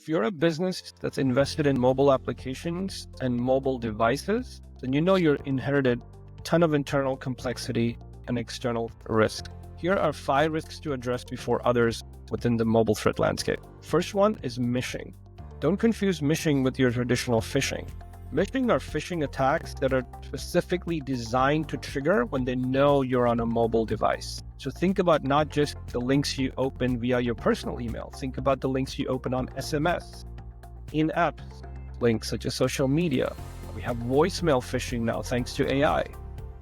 If you're a business that's invested in mobile applications and mobile devices, then you know you're inherited a ton of internal complexity and external risk. Here are 5 risks to address before others within the mobile threat landscape. First one is mishing. Don't confuse mishing with your traditional phishing. Mishing are phishing attacks that are specifically designed to trigger when they know you're on a mobile device. So think about not just the links you open via your personal email. Think about the links you open on SMS, in-app links such as social media. We have voicemail phishing now thanks to AI.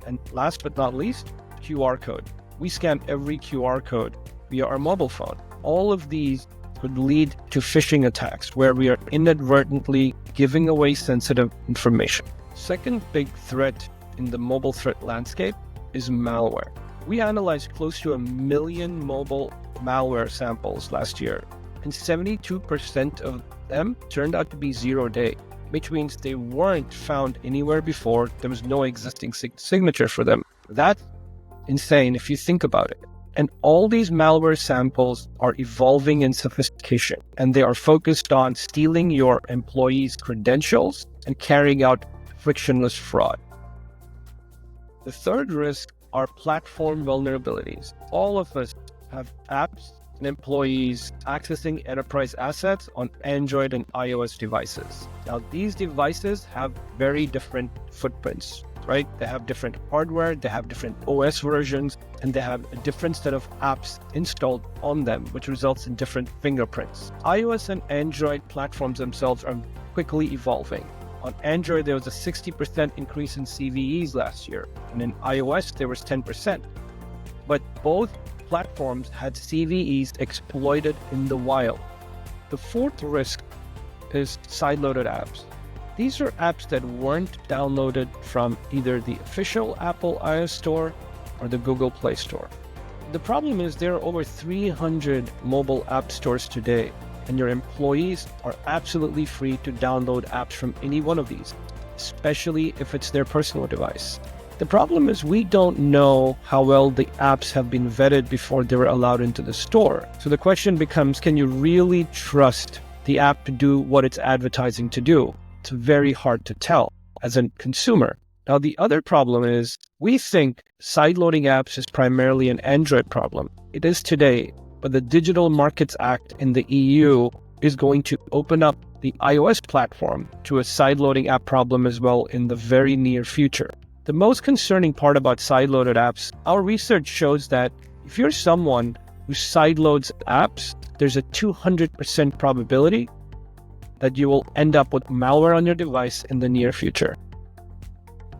And last but not least, QR code. We scan every QR code via our mobile phone. All of these could lead to phishing attacks where we are inadvertently giving away sensitive information. Second big threat in the mobile threat landscape is malware. We analyzed close to 1 million mobile malware samples last year, and 72% of them turned out to be 0-day, which means they weren't found anywhere before. There was no existing signature for them. That's insane if you think about it. And all these malware samples are evolving in sophistication, and they are focused on stealing your employees' credentials and carrying out frictionless fraud. The third risk are platform vulnerabilities. All of us have apps and employees accessing enterprise assets on Android and iOS devices. Now, these devices have very different footprints, right? They have different hardware, they have different OS versions, and they have a different set of apps installed on them, which results in different fingerprints. iOS and Android platforms themselves are quickly evolving. On Android, there was a 60% increase in CVEs last year, and in iOS, there was 10%. But both platforms had CVEs exploited in the wild. The fourth risk is sideloaded apps. These are apps that weren't downloaded from either the official Apple iOS store or the Google Play Store. The problem is there are over 300 mobile app stores today, and your employees are absolutely free to download apps from any one of these, especially if it's their personal device. The problem is we don't know how well the apps have been vetted before they were allowed into the store. So the question becomes, can you really trust the app to do what it's advertising to do? It's very hard to tell as a consumer. Now, the other problem is we think sideloading apps is primarily an Android problem. It is today, but the Digital Markets Act in the EU is going to open up the iOS platform to a sideloading app problem as well in the very near future. The most concerning part about sideloaded apps, our research shows that if you're someone who sideloads apps, there's a 200% probability that you will end up with malware on your device in the near future.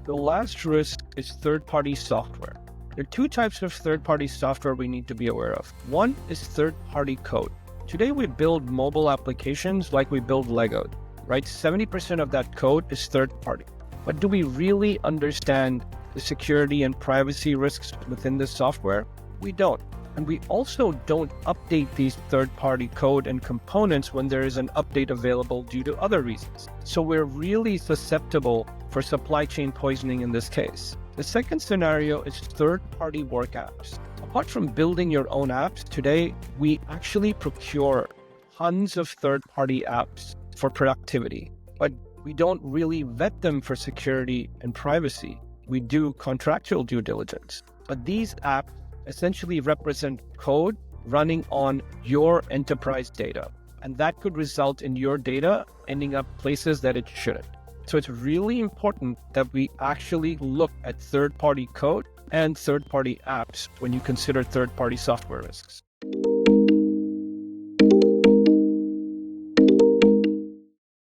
The last risk is third-party software. There are 2 types of third-party software we need to be aware of. One is third-party code. Today we build mobile applications like we build Lego, right? 70% of that code is third-party. But do we really understand the security and privacy risks within this software? We don't. And we also don't update these third-party code and components when there is an update available due to other reasons. So we're really susceptible for supply chain poisoning in this case. The second scenario is third-party work apps. Apart from building your own apps, today we actually procure tons of third-party apps for productivity, but we don't really vet them for security and privacy. We do contractual due diligence, but these apps essentially represent code running on your enterprise data, and that could result in your data ending up places that it shouldn't. So it's really important that we actually look at third-party code and third-party apps when you consider third-party software risks.